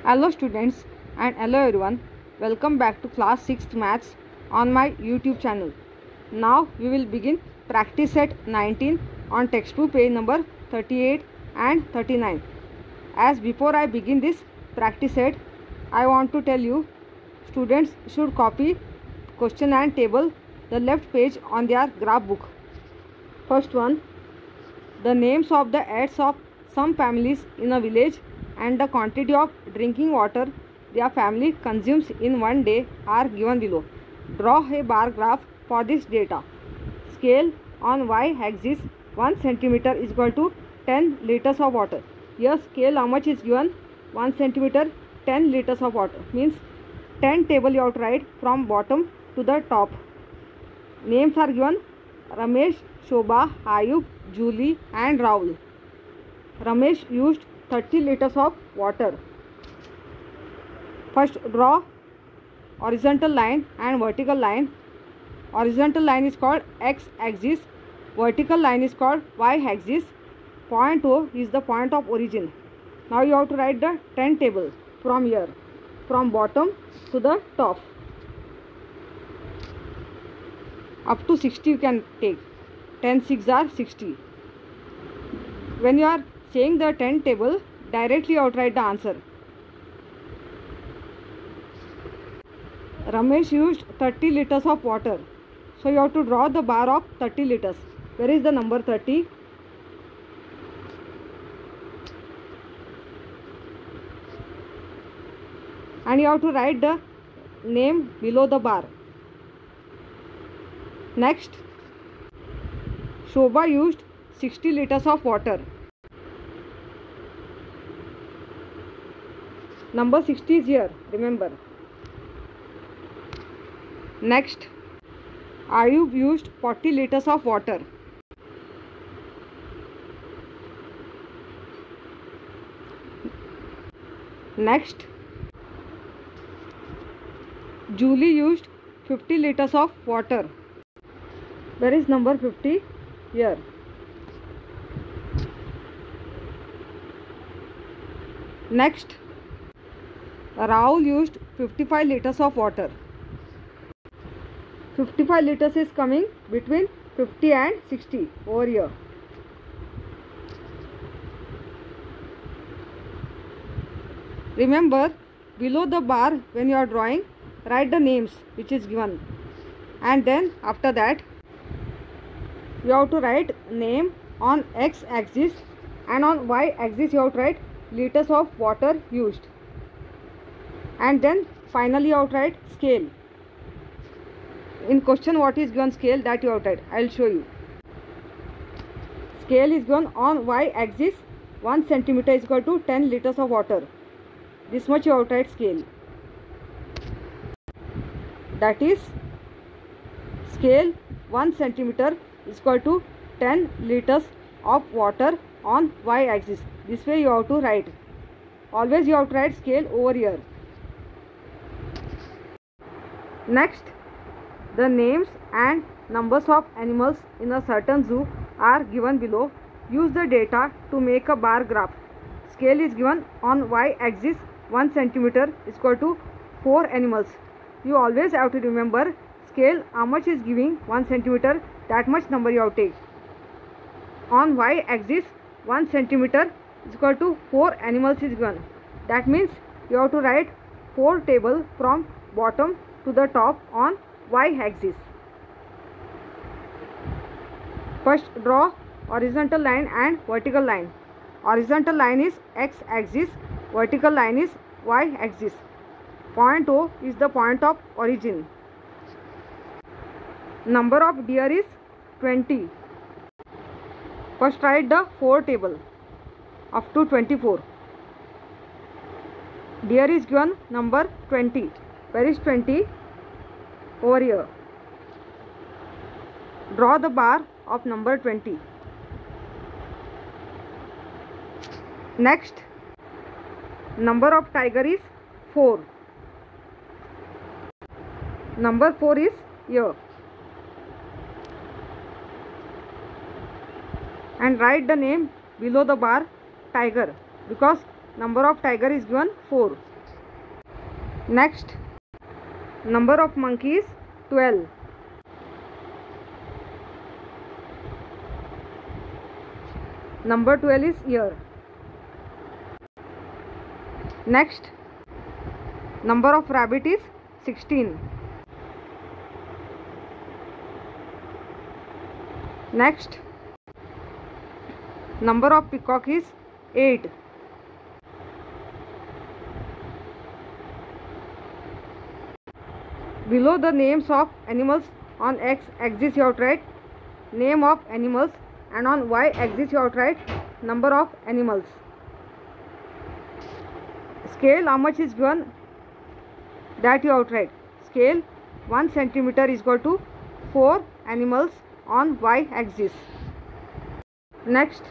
Hello students and hello everyone. Welcome back to class 6th maths on my YouTube channel. Now we will begin practice set 19 on textbook page number 38 and 39. As before I begin this practice set, I want to tell you students should copy question and table the left page on their graph book. First one, the names of the heads of some families in a village and the quantity of drinking water their family consumes in one day are given below. Draw a bar graph for this data. Scale on y-axis 1 centimeter is equal to 10 liters of water. Here scale how much is given? 1 centimeter 10 liters of water means 10 table you have to write from bottom to the top. Names are given: Ramesh, Shobha, Ayub, Julie and Rahul. Ramesh used 30 liters of water. First draw horizontal line and vertical line. Horizontal line is called x-axis, vertical line is called y-axis. Point O is the point of origin. Now you have to write the 10 table from here, from bottom to the top. Up to 60 you can take. 10 6 are 60. When you are saying the 10 table, directly outright the answer. Ramesh used 30 liters of water. So you have to draw the bar of 30 liters. Where is the number 30? And you have to write the name below the bar. Next, Shobha used 60 liters of water. Number 60 is here, remember. Next, Ayub used 40 liters of water. Next, Julie used 50 liters of water. Where is number 50? Here. Next, Rahul used 55 liters of water. 55 liters is coming between 50 and 60 over here. Remember, below the bar when you are drawing, write the names which is given. And then after that, you have to write name on x-axis and on y-axis you have to write liters of water used. And then finally you have to write scale. In question what is given scale, that you have to write. I will show you. Scale is given on y-axis 1 centimeter is equal to 10 liters of water. This much you have to write scale. That is scale 1 centimeter is equal to 10 liters of water on y-axis. This way you have to write. Always you have to write scale over here. Next, the names and numbers of animals in a certain zoo are given below. Use the data to make a bar graph. Scale is given on y-axis 1 centimeter is equal to 4 animals. You always have to remember scale how much is giving 1 centimeter, that much number you have to take. On y-axis 1 centimeter is equal to 4 animals is given. That means you have to write 4 table from bottom to the top on y-axis. First draw horizontal line and vertical line. Horizontal line is x-axis, vertical line is y-axis. Point O is the point of origin. Number of deer is 20. First write the 4 table up to 24. Deer is given number 20. Where is 20? Over here. Draw the bar of number 20. Next, number of tiger is 4. Number 4 is here. And write the name below the bar tiger, because number of tiger is given 4. Next, number of monkeys 12. Number 12 is year. Next, number of rabbit is 16. Next, number of peacock is 8. Below the names of animals, on x-axis you have to write name of animals, and on y-axis you have to write number of animals. Scale, how much is given, that you have to write. Scale 1 centimeter is equal to 4 animals on y-axis. Next,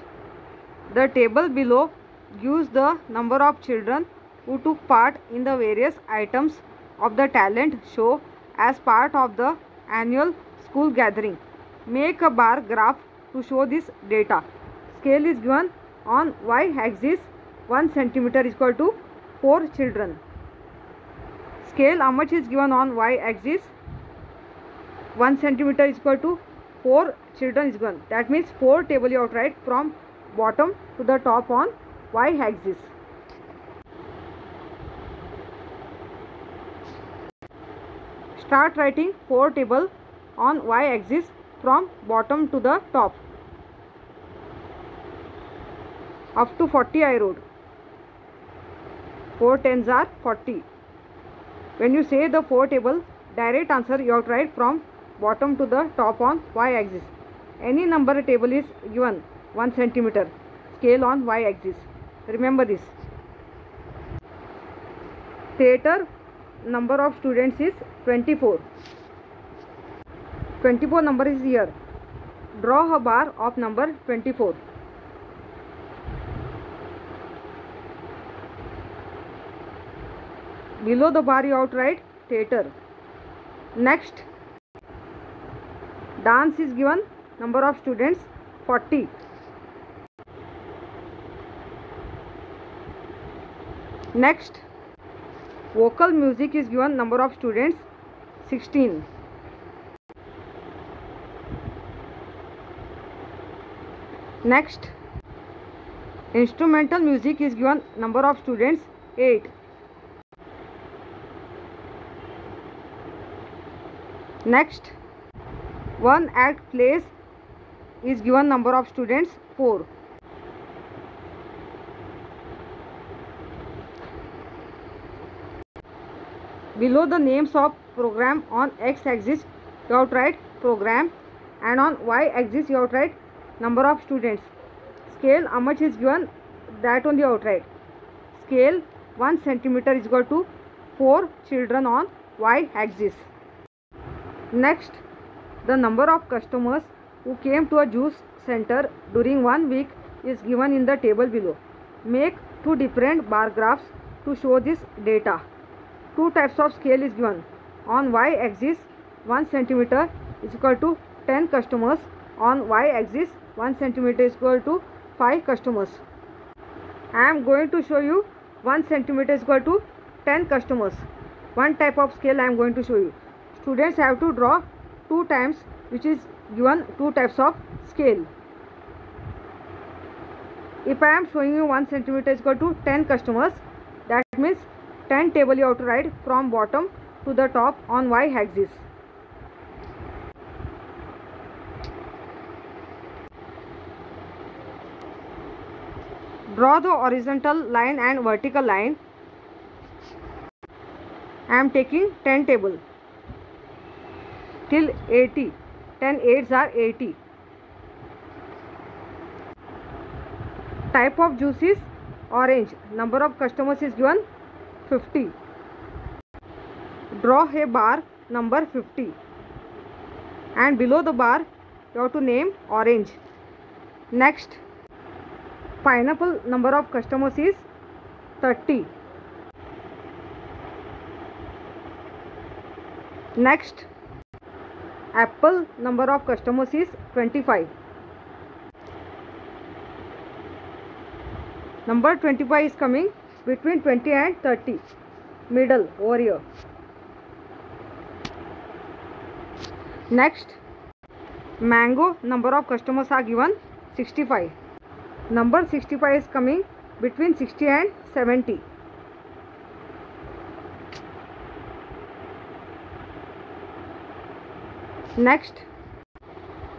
the table below gives the number of children who took part in the various items of the talent show as part of the annual school gathering. Make a bar graph to show this data. Scale is given on y-axis 1 centimeter is equal to 4 children. Scale, how much is given on y-axis? 1 centimeter is equal to 4 children is given. That means 4 table you have to write from bottom to the top on y-axis. Start writing 4 table on y-axis from bottom to the top. Up to 40 I wrote. 4 tens are 40. When you say the 4 table, direct answer you have to write from bottom to the top on y-axis. Any number table is given 1 centimeter. Scale on y-axis. Remember this. Theatre, number of students is 24. 24 number is here. Draw a bar of number 24. Below the bar you have to write theatre. Next, dance is given, number of students 40. Next, vocal music is given, number of students 16. Next, instrumental music is given, number of students 8. Next, one act plays is given, number of students 4. Below the names of program, on x-axis you have to write program, and on y-axis you have to write number of students. Scale, how much is given, that only you have to write. Scale 1 centimeter is equal to 4 children on y-axis. Next, the number of customers who came to a juice center during 1 week is given in the table below. Make 2 different bar graphs to show this data. 2 types of scale is given. On y-axis 1 centimeter is equal to 10 customers. On y-axis 1 centimeter is equal to 5 customers. I am going to show you 1 centimeter is equal to 10 customers. One type of scale I am going to show you. Students have to draw 2 times, which is given 2 types of scale. If I am showing you 1 centimeter is equal to 10 customers, that means 10 table you have to write from bottom to the top on y-axis. Draw the horizontal line and vertical line. I am taking 10 table till 80. 10 8s are 80. Type of juice is orange. Number of customers is given 50. Draw a bar number 50, and below the bar you have to name orange. Next, pineapple, number of customers is 30. Next, apple, number of customers is 25. Number 25 is coming between 20 and 30. middle over here. Next, mango number of customers are given 65. Number 65 is coming between 60 and 70. Next,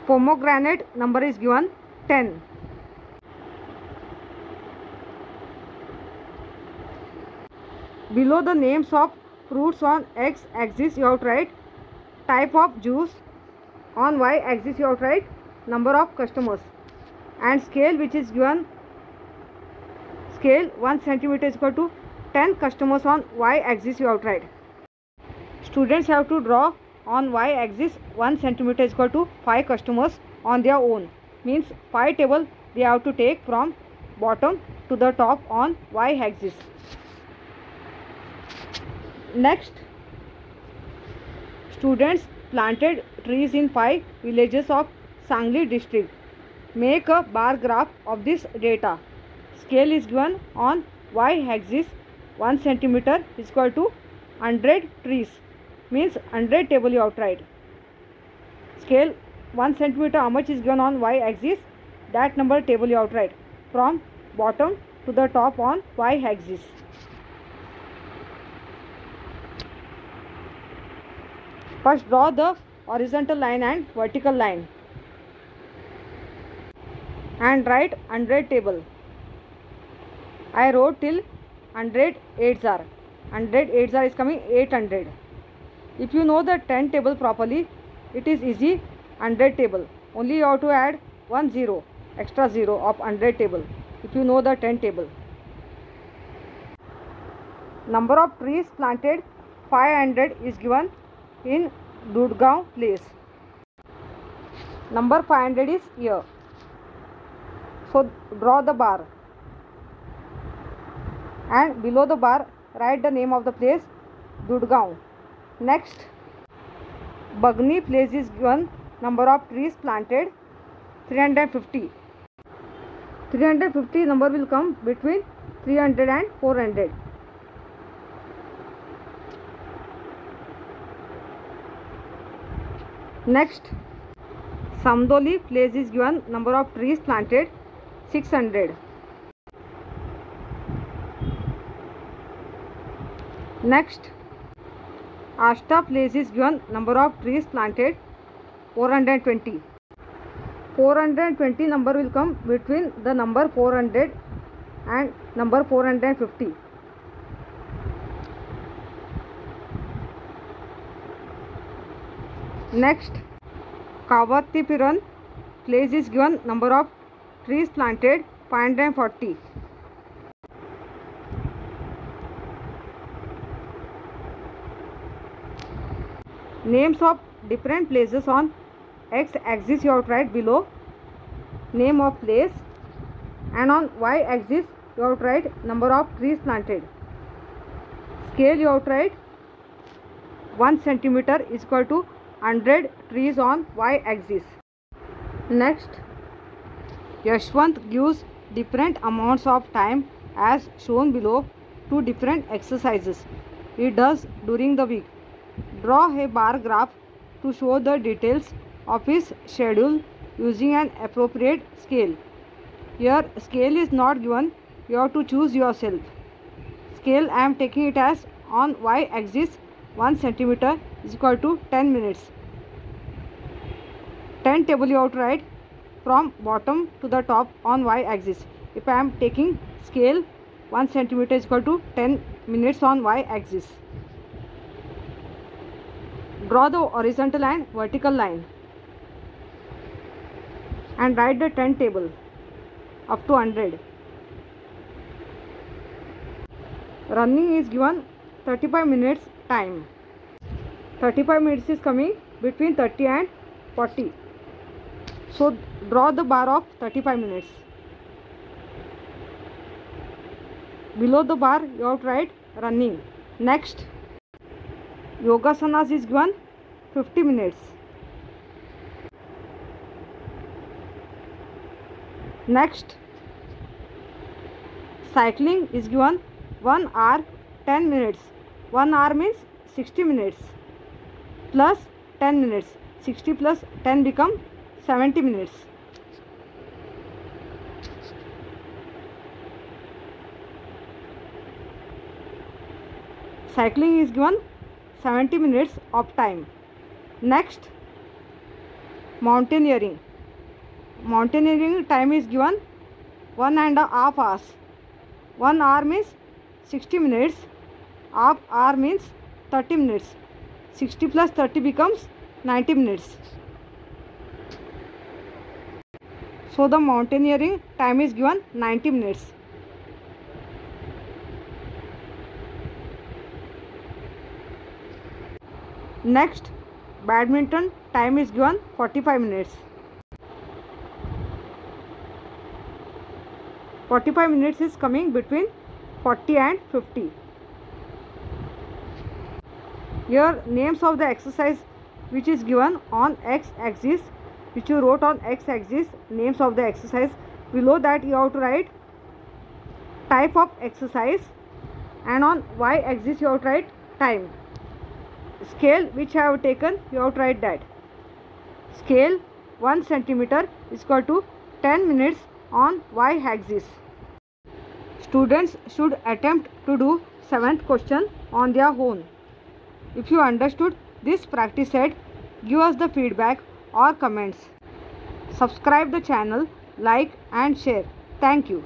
pomegranate number is given 10. Below the names of fruits on X axis you have to write type of juice, on Y axis you have to write number of customers, and scale which is given, scale 1 centimeter is equal to 10 customers on Y axis you have to write. Students have to draw on Y axis 1 centimeter is equal to 5 customers on their own, means 5 table they have to take from bottom to the top on Y axis. Next, students planted trees in 5 villages of Sangli district. Make a bar graph of this data. Scale is given on Y axis 1 centimeter is equal to 100 trees, means 100 table you have to write. Scale 1 centimeter how much is given on Y axis, that number table you have to write from bottom to the top on Y axis. First draw the horizontal line and vertical line and write 100 table. I wrote till 100 8s are. 100 8s are is coming 800. If you know the 10 table properly, it is easy. 100 table. Only you have to add 1 0, extra 0 of 100 table. If you know the 10 table. Number of trees planted 500 is given in Dudgaon place. Number 500 is here. So draw the bar and below the bar write the name of the place, Dudgaon. Next, Bagni place is given, number of trees planted 350. 350 number will come between 300 and 400. Next, Samdoli place is given, number of trees planted 600. Next, Ashta place is given, number of trees planted 420. 420 number will come between the number 400 and number 450. Next, Kavatipuram place is given, number of trees planted 540. Names of different places on X axis you have to write below name of place, and on Y axis you have to write number of trees planted. Scale you have to write 1 centimeter is equal to 100 trees on Y axis. Next, Yashwant gives different amounts of time as shown below to different exercises he does during the week. Draw a bar graph to show the details of his schedule using an appropriate scale. Here scale is not given, you have to choose yourself. Scale I am taking it as on Y axis 1 centimeter is equal to 10 minutes. 10 table you have to write from bottom to the top on Y axis. If I am taking scale 1 centimeter is equal to 10 minutes on Y axis. Draw the horizontal and vertical line and write the 10 table up to 100. Running is given 35 minutes time. 35 minutes is coming between 30 and 40. So draw the bar of 35 minutes. Below the bar you have to write running. Next, Yogasanas is given 50 minutes. Next, cycling is given 1 hour 10 minutes. 1 hour means 60 minutes plus 10 minutes. 60 plus 10 become 70 minutes. Cycling is given 70 minutes of time. Next, mountaineering. Mountaineering time is given 1.5 hours. 1 hour means 60 minutes. Half hour means 30 minutes. 60 plus 30 becomes 90 minutes. So the mountaineering time is given 90 minutes. Next, badminton time is given 45 minutes. 45 minutes is coming between 40 and 50. Here names of the exercise which is given on x-axis, which you wrote on x-axis, names of the exercise. Below that you have to write type of exercise, and on y-axis you have to write time. Scale which I have taken, you have to write that. Scale 1 centimeter is equal to 10 minutes on y-axis. Students should attempt to do 7th question on their own. If you understood this practice set, give us the feedback or comments. Subscribe the channel, like and share. Thank you.